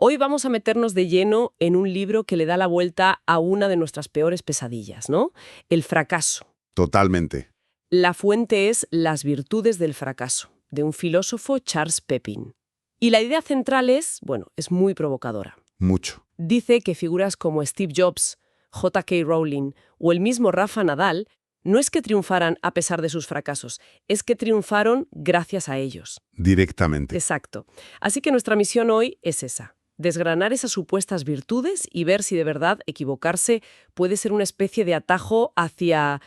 Hoy vamos a meternos de lleno en un libro que le da la vuelta a una de nuestras peores pesadillas, ¿no? El fracaso. Totalmente. La fuente es Las virtudes del fracaso, de un filósofo, Charles Pepin. Y la idea central es, bueno, es muy provocadora. Mucho. Dice que figuras como Steve Jobs, J.K. Rowling o el mismo Rafa Nadal no es que triunfaran a pesar de sus fracasos, es que triunfaron gracias a ellos. Directamente. Exacto. Así que nuestra misión hoy es esa. Desgranar esas supuestas virtudes y ver si de verdad equivocarse puede ser una especie de atajo hacia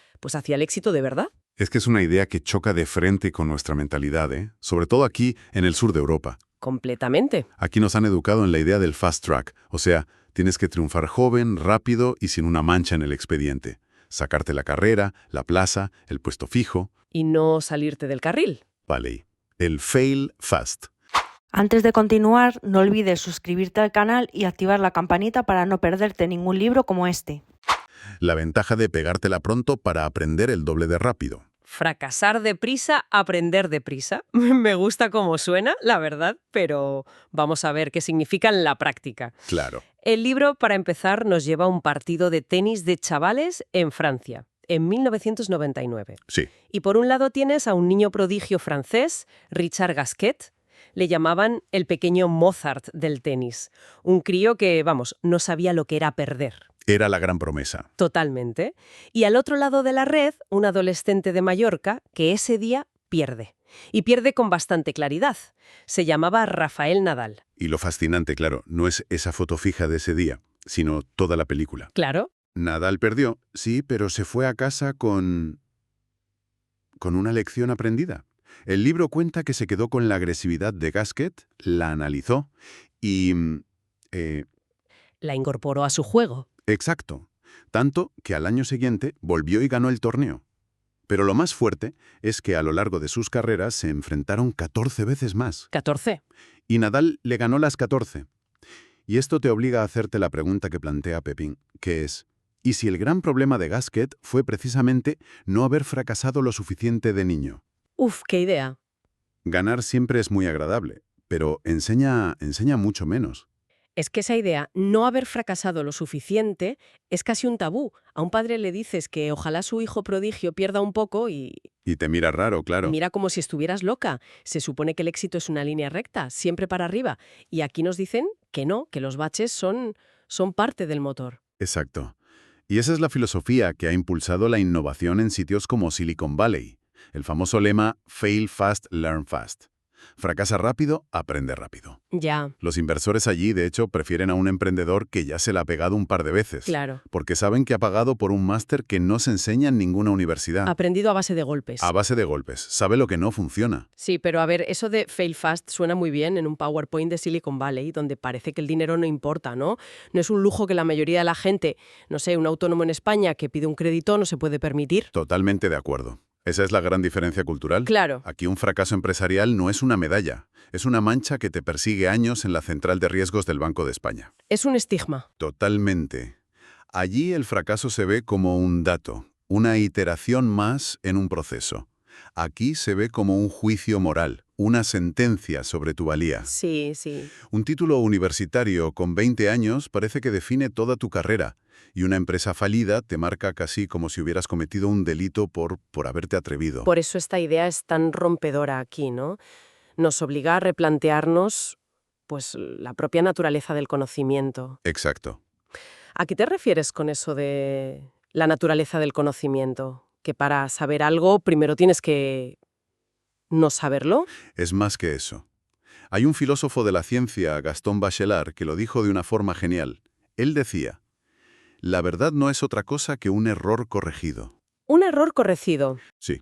el éxito de verdad. Es que es una idea que choca de frente con nuestra mentalidad, ¿eh? Sobre todo aquí, en el sur de Europa. Completamente. Aquí nos han educado en la idea del fast track, o sea, tienes que triunfar joven, rápido y sin una mancha en el expediente. Sacarte la carrera, la plaza, el puesto fijo. Y no salirte del carril. Vale. El fail fast. Antes de continuar, no olvides suscribirte al canal y activar la campanita para no perderte ningún libro como este. La ventaja de pegártela pronto para aprender el doble de rápido. Fracasar deprisa, aprender deprisa. Me gusta cómo suena, la verdad, pero vamos a ver qué significa en la práctica. Claro. El libro, para empezar, nos lleva a un partido de tenis de chavales en Francia, en 1999. Sí. Y por un lado tienes a un niño prodigio francés, Richard Gasquet. Le llamaban el pequeño Mozart del tenis. Un crío que, no sabía lo que era perder. Era la gran promesa. Totalmente. Y al otro lado de la red, un adolescente de Mallorca que ese día pierde. Y pierde con bastante claridad. Se llamaba Rafael Nadal. Y lo fascinante, claro, no es esa foto fija de ese día, sino toda la película. Claro. Nadal perdió, sí, pero se fue a casa con una lección aprendida. El libro cuenta que se quedó con la agresividad de Gasquet, la analizó y... La incorporó a su juego. Exacto. Tanto que al año siguiente volvió y ganó el torneo. Pero lo más fuerte es que a lo largo de sus carreras se enfrentaron 14 veces más. 14. Y Nadal le ganó las 14. Y esto te obliga a hacerte la pregunta que plantea Pepin, que es, ¿y si el gran problema de Gasquet fue precisamente no haber fracasado lo suficiente de niño? Uf, qué idea. Ganar siempre es muy agradable, pero enseña mucho menos. Es que esa idea, no haber fracasado lo suficiente, es casi un tabú. A un padre le dices que ojalá su hijo prodigio pierda un poco y Y te mira raro, claro. mira como si estuvieras loca. Se supone que el éxito es una línea recta, siempre para arriba. Y aquí nos dicen que no, que los baches son parte del motor. Exacto. Y esa es la filosofía que ha impulsado la innovación en sitios como Silicon Valley. El famoso lema Fail fast, learn fast. Fracasa rápido, aprende rápido. Ya, Los inversores allí, de hecho, prefieren a un emprendedor que ya se la ha pegado un par de veces. claro. Porque saben que ha pagado por un máster que no se enseña en ninguna universidad. Aprendido a base de golpes. A base de golpes. Sabe lo que no funciona. Sí, pero a ver, eso de fail fast suena muy bien en un PowerPoint de Silicon Valley, donde parece que el dinero no importa, ¿no? No es un lujo que la mayoría de la gente, no sé, un autónomo en España que pide un crédito no se puede permitir. Totalmente de acuerdo. Esa es la gran diferencia cultural. Claro. Aquí un fracaso empresarial no es una medalla, es una mancha que te persigue años en la central de riesgos del Banco de España. Es un estigma. Totalmente. Allí el fracaso se ve como un dato, una iteración más en un proceso. Aquí se ve como un juicio moral, una sentencia sobre tu valía. Sí, sí. Un título universitario con 20 años parece que define toda tu carrera, y una empresa falida te marca casi como si hubieras cometido un delito por haberte atrevido. Por eso esta idea es tan rompedora aquí, ¿no? Nos obliga a replantearnos, la propia naturaleza del conocimiento. Exacto. ¿A qué te refieres con eso de la naturaleza del conocimiento? ¿Que para saber algo primero tienes que no saberlo? Es más que eso. Hay un filósofo de la ciencia, Gastón Bachelard, que lo dijo de una forma genial. Él decía, la verdad no es otra cosa que un error corregido. Un error corregido. Sí.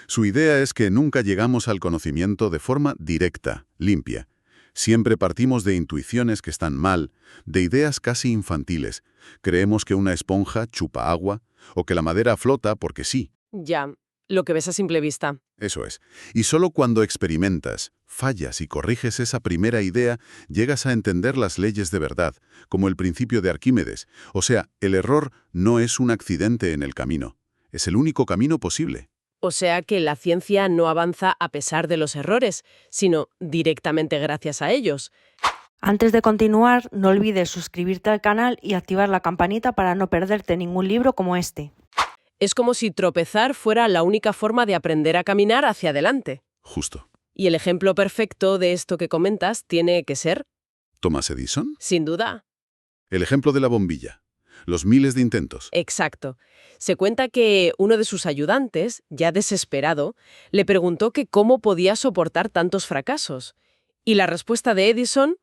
Su idea es que nunca llegamos al conocimiento de forma directa, limpia. Siempre partimos de intuiciones que están mal, de ideas casi infantiles. Creemos que una esponja chupa agua, o que la madera flota porque sí. Ya, lo que ves a simple vista. Eso es. Y solo cuando experimentas, fallas y corriges esa primera idea, llegas a entender las leyes de verdad, como el principio de Arquímedes. O sea, el error no es un accidente en el camino. Es el único camino posible. O sea que la ciencia no avanza a pesar de los errores, sino directamente gracias a ellos. Antes de continuar, no olvides suscribirte al canal y activar la campanita para no perderte ningún libro como este. Es como si tropezar fuera la única forma de aprender a caminar hacia adelante. Justo. Y el ejemplo perfecto de esto que comentas tiene que ser, ¿Thomas Edison? sin duda, El ejemplo de la bombilla. Los miles de intentos. exacto. Se cuenta que uno de sus ayudantes, ya desesperado, le preguntó que cómo podía soportar tantos fracasos. Y la respuesta de Edison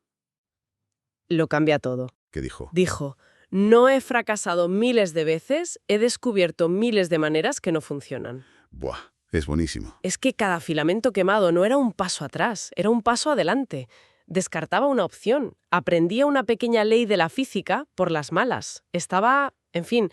lo cambia todo. ¿Qué dijo? Dijo, no he fracasado miles de veces, he descubierto miles de maneras que no funcionan. Buah, es buenísimo. Es que cada filamento quemado no era un paso atrás, era un paso adelante. Descartaba una opción, aprendía una pequeña ley de la física por las malas. Estaba, en fin,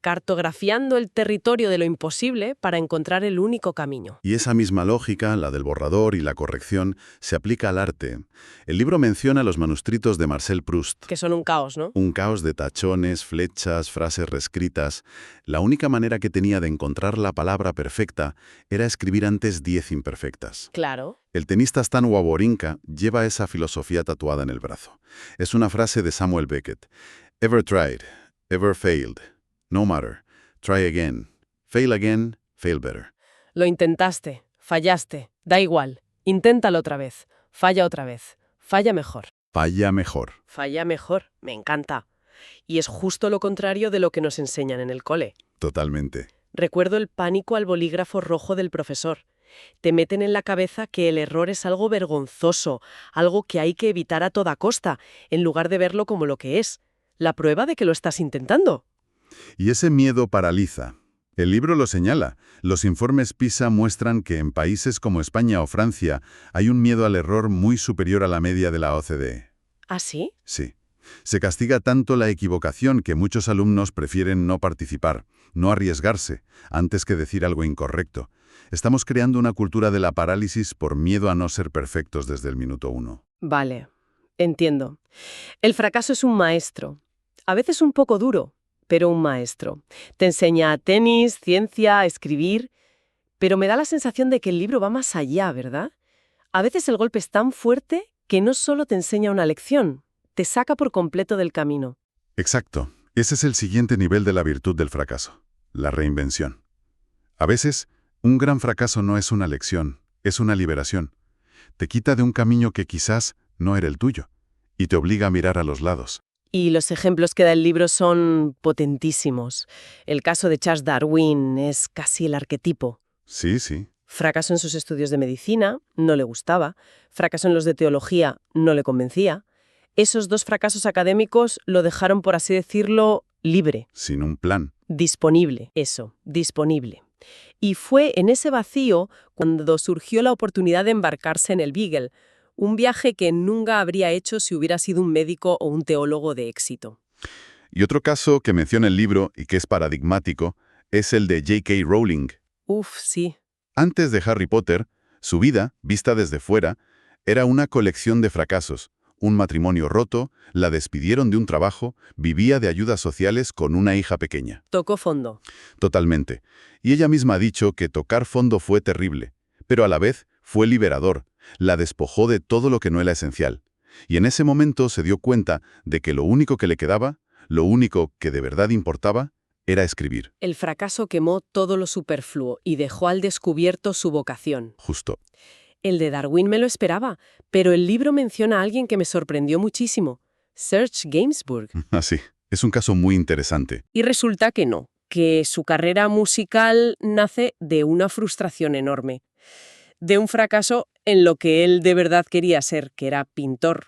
cartografiando el territorio de lo imposible para encontrar el único camino. Y esa misma lógica, la del borrador y la corrección, se aplica al arte. El libro menciona los manuscritos de Marcel Proust. Que son un caos, ¿no? Un caos de tachones, flechas, frases reescritas. La única manera que tenía de encontrar la palabra perfecta era escribir antes 10 imperfectas. Claro. El tenista Stan Wawrinka lleva esa filosofía tatuada en el brazo. Es una frase de Samuel Beckett. Ever tried, ever failed. No matter. Try again. Fail again, fail better. Lo intentaste, fallaste, da igual. Inténtalo otra vez, falla otra vez, falla mejor. Falla mejor. Falla mejor, me encanta. Y es justo lo contrario de lo que nos enseñan en el cole. Totalmente. Recuerdo el pánico al bolígrafo rojo del profesor. Te meten en la cabeza que el error es algo vergonzoso, algo que hay que evitar a toda costa, en lugar de verlo como lo que es, la prueba de que lo estás intentando. Y ese miedo paraliza. El libro lo señala. Los informes PISA muestran que en países como España o Francia hay un miedo al error muy superior a la media de la OCDE. ¿Ah, sí? Sí. Se castiga tanto la equivocación que muchos alumnos prefieren no participar, no arriesgarse, antes que decir algo incorrecto. Estamos creando una cultura de la parálisis por miedo a no ser perfectos desde el minuto 1. Vale, entiendo. El fracaso es un maestro. A veces un poco duro, pero un maestro. Te enseña tenis, ciencia, escribir, pero me da la sensación de que el libro va más allá, ¿verdad? A veces el golpe es tan fuerte que no solo te enseña una lección, te saca por completo del camino. Exacto. Ese es el siguiente nivel de la virtud del fracaso, la reinvención. A veces, un gran fracaso no es una lección, es una liberación. Te quita de un camino que quizás no era el tuyo y te obliga a mirar a los lados. Y los ejemplos que da el libro son potentísimos. El caso de Charles Darwin es casi el arquetipo. Sí, sí. Fracasó en sus estudios de medicina, no le gustaba. Fracasó en los de teología, no le convencía. Esos dos fracasos académicos lo dejaron, por así decirlo, libre. Sin un plan. Disponible, eso, disponible. Y fue en ese vacío cuando surgió la oportunidad de embarcarse en el Beagle, un viaje que nunca habría hecho si hubiera sido un médico o un teólogo de éxito. Y otro caso que menciona el libro y que es paradigmático es el de J.K. Rowling. Uf, sí. Antes de Harry Potter, su vida, vista desde fuera, era una colección de fracasos. Un matrimonio roto, la despidieron de un trabajo, vivía de ayudas sociales con una hija pequeña. Tocó fondo. Totalmente. Y ella misma ha dicho que tocar fondo fue terrible, pero a la vez fue liberador. La despojó de todo lo que no era esencial. Y en ese momento se dio cuenta de que lo único que le quedaba, lo único que de verdad importaba, era escribir. El fracaso quemó todo lo superfluo y dejó al descubierto su vocación. Justo. El de Darwin me lo esperaba, pero el libro menciona a alguien que me sorprendió muchísimo, Serge Gainsbourg. Así. Es un caso muy interesante. Y resulta que no, que su carrera musical nace de una frustración enorme, de un fracaso en lo que él de verdad quería ser, que era pintor.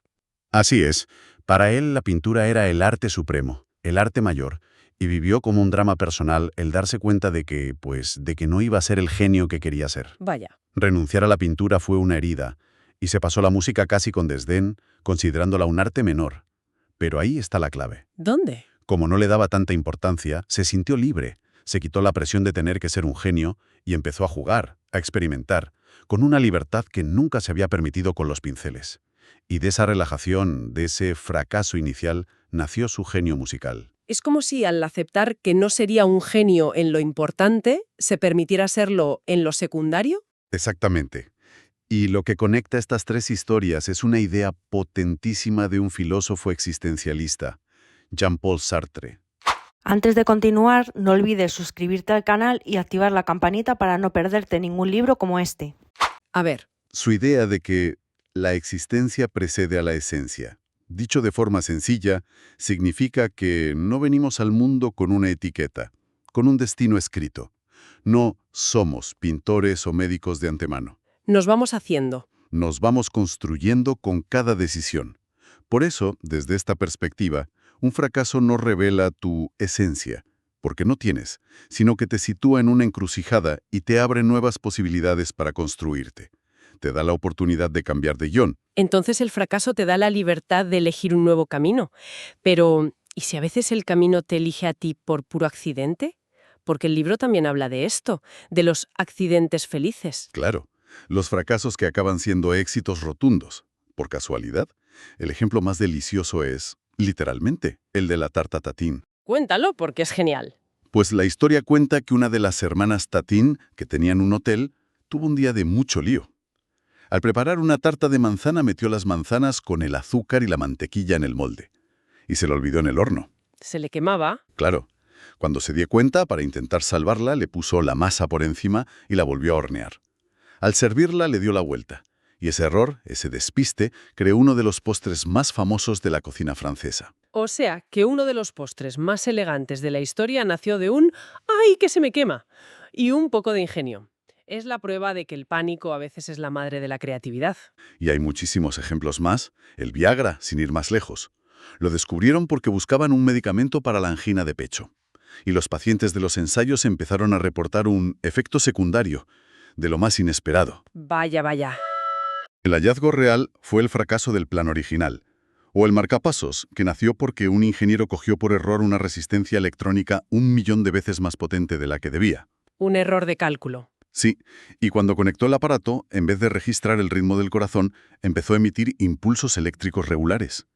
Así es. Para él la pintura era el arte supremo, el arte mayor, y vivió como un drama personal el darse cuenta de que no iba a ser el genio que quería ser. Vaya. Renunciar a la pintura fue una herida, y se pasó la música casi con desdén, considerándola un arte menor. Pero ahí está la clave. ¿Dónde? Como no le daba tanta importancia, se sintió libre, se quitó la presión de tener que ser un genio y empezó a jugar, a experimentar, con una libertad que nunca se había permitido con los pinceles. Y de esa relajación, de ese fracaso inicial, nació su genio musical. Es como si al aceptar que no sería un genio en lo importante, se permitiera serlo en lo secundario. Exactamente. Y lo que conecta estas tres historias es una idea potentísima de un filósofo existencialista, Jean-Paul Sartre. Antes de continuar, no olvides suscribirte al canal y activar la campanita para no perderte ningún libro como este. A ver, Su idea de que la existencia precede a la esencia. Dicho de forma sencilla, significa que no venimos al mundo con una etiqueta, con un destino escrito. No somos pintores o médicos de antemano. nos vamos haciendo. Nos vamos construyendo con cada decisión. Por eso, desde esta perspectiva, un fracaso no revela tu esencia, porque no tienes, sino que te sitúa en una encrucijada y te abre nuevas posibilidades para construirte. Te da la oportunidad de cambiar de guión. Entonces el fracaso te da la libertad de elegir un nuevo camino. Pero, ¿y si a veces el camino te elige a ti por puro accidente? Porque el libro también habla de esto, de los accidentes felices. Claro, los fracasos que acaban siendo éxitos rotundos. Por casualidad, el ejemplo más delicioso es, literalmente, el de la tarta Tatín. Cuéntalo, porque es genial. Pues la historia cuenta que una de las hermanas Tatín, que tenían un hotel, tuvo un día de mucho lío. Al preparar una tarta de manzana metió las manzanas con el azúcar y la mantequilla en el molde. Y se lo olvidó en el horno. Se le quemaba. Claro. Cuando se dio cuenta, para intentar salvarla, le puso la masa por encima y la volvió a hornear. Al servirla, le dio la vuelta. Y ese error, ese despiste, creó uno de los postres más famosos de la cocina francesa. O sea, que uno de los postres más elegantes de la historia nació de un ¡ay, que se me quema! Y un poco de ingenio. Es la prueba de que el pánico a veces es la madre de la creatividad. Y hay muchísimos ejemplos más. El Viagra, sin ir más lejos. Lo descubrieron porque buscaban un medicamento para la angina de pecho. Y los pacientes de los ensayos empezaron a reportar un efecto secundario, de lo más inesperado. Vaya, vaya. El hallazgo real fue el fracaso del plan original, o el marcapasos, que nació porque un ingeniero cogió por error una resistencia electrónica 1.000.000 de veces más potente de la que debía. Un error de cálculo. Sí, y cuando conectó el aparato, en vez de registrar el ritmo del corazón, empezó a emitir impulsos eléctricos regulares.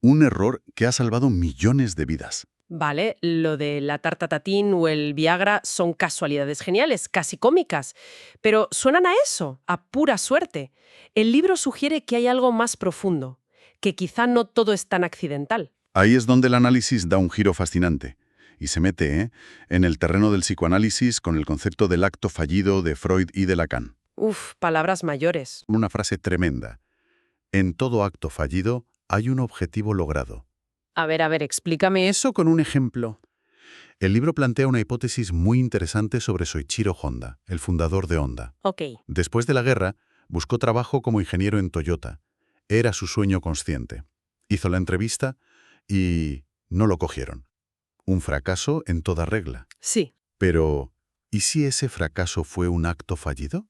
Un error que ha salvado millones de vidas. Vale, lo de la tarta Tatín o el Viagra son casualidades geniales, casi cómicas, pero suenan a eso, a pura suerte. El libro sugiere que hay algo más profundo, que quizá no todo es tan accidental. Ahí es donde el análisis da un giro fascinante. Y se mete, en el terreno del psicoanálisis con el concepto del acto fallido de Freud y de Lacan. Uf, palabras mayores. Una frase tremenda. En todo acto fallido hay un objetivo logrado. A ver, explícame eso con un ejemplo. El libro plantea una hipótesis muy interesante sobre Soichiro Honda, el fundador de Honda. Ok. Después de la guerra, buscó trabajo como ingeniero en Toyota. Era su sueño consciente. Hizo la entrevista y no lo cogieron. Un fracaso en toda regla. Sí. Pero, ¿y si ese fracaso fue un acto fallido?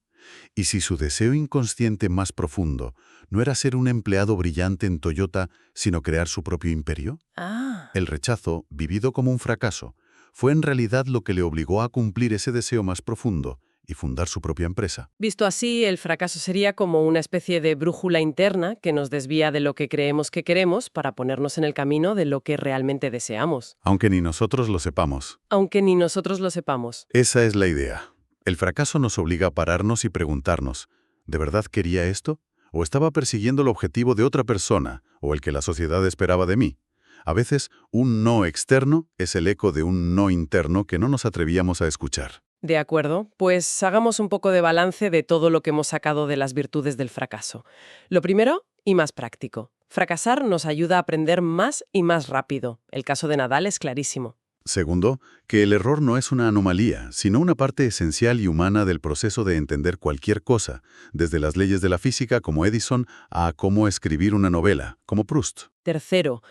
¿Y si su deseo inconsciente más profundo no era ser un empleado brillante en Toyota, sino crear su propio imperio? Ah. El rechazo, vivido como un fracaso, fue en realidad lo que le obligó a cumplir ese deseo más profundo y fundar su propia empresa. Visto así, el fracaso sería como una especie de brújula interna que nos desvía de lo que creemos que queremos para ponernos en el camino de lo que realmente deseamos. Aunque ni nosotros lo sepamos. Aunque ni nosotros lo sepamos. Esa es la idea. El fracaso nos obliga a pararnos y preguntarnos, ¿de verdad quería esto? ¿O estaba persiguiendo el objetivo de otra persona o el que la sociedad esperaba de mí? A veces, un no externo es el eco de un no interno que no nos atrevíamos a escuchar. De acuerdo, pues hagamos un poco de balance de todo lo que hemos sacado de las virtudes del fracaso. Lo primero, y más práctico. Fracasar nos ayuda a aprender más y más rápido. El caso de Nadal es clarísimo. Segundo, que el error no es una anomalía, sino una parte esencial y humana del proceso de entender cualquier cosa, desde las leyes de la física como Edison a cómo escribir una novela, como Proust. Tercero,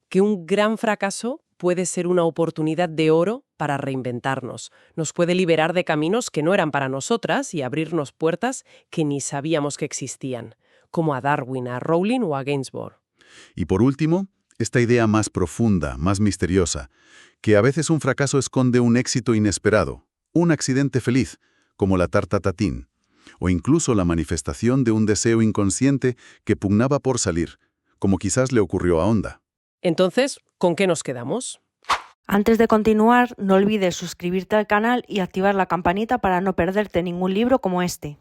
que un gran fracaso puede ser una oportunidad de oro para reinventarnos. Nos puede liberar de caminos que no eran para nosotras y abrirnos puertas que ni sabíamos que existían, como a Darwin, a Rowling o a Gainsbourg. Y por último, esta idea más profunda, más misteriosa, que a veces un fracaso esconde un éxito inesperado, un accidente feliz, como la tarta Tatín, o incluso la manifestación de un deseo inconsciente que pugnaba por salir, como quizás le ocurrió a Honda. Entonces, ¿con qué nos quedamos? Antes de continuar, no olvides suscribirte al canal y activar la campanita para no perderte ningún libro como este.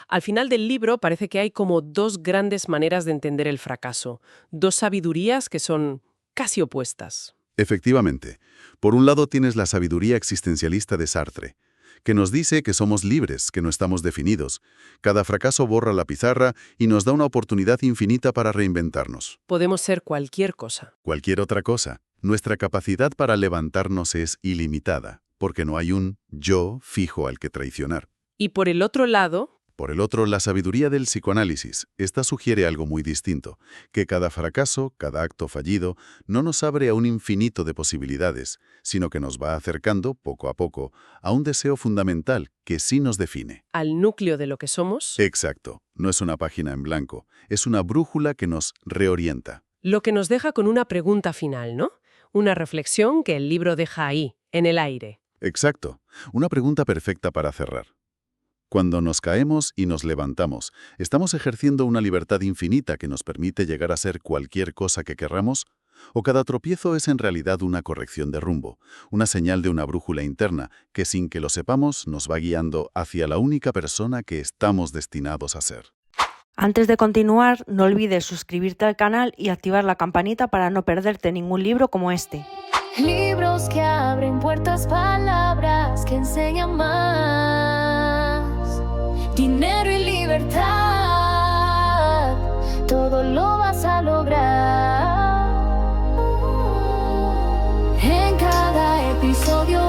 Al final del libro parece que hay como dos grandes maneras de entender el fracaso, dos sabidurías que son casi opuestas. Efectivamente, por un lado tienes la sabiduría existencialista de Sartre, que nos dice que somos libres, que no estamos definidos. Cada fracaso borra la pizarra y nos da una oportunidad infinita para reinventarnos. Podemos ser cualquier cosa. Cualquier otra cosa. Nuestra capacidad para levantarnos es ilimitada, porque no hay un yo fijo al que traicionar. Y por el otro lado, Por el otro, la sabiduría del psicoanálisis. Esta sugiere algo muy distinto, que cada fracaso, cada acto fallido, no nos abre a un infinito de posibilidades, sino que nos va acercando, poco a poco, a un deseo fundamental que sí nos define. al núcleo de lo que somos, Exacto. No es una página en blanco, es una brújula que nos reorienta. lo que nos deja con una pregunta final, ¿no? Una reflexión que el libro deja ahí, en el aire. Exacto. Una pregunta perfecta para cerrar. Cuando nos caemos y nos levantamos, ¿estamos ejerciendo una libertad infinita que nos permite llegar a ser cualquier cosa que querramos? ¿O cada tropiezo es en realidad una corrección de rumbo, una señal de una brújula interna que sin que lo sepamos nos va guiando hacia la única persona que estamos destinados a ser? Antes de continuar, no olvides suscribirte al canal y activar la campanita para no perderte ningún libro como este. Libros que abren puertas, palabras que enseñan más. Dinero y libertad, todo lo vas a lograr. En cada episodio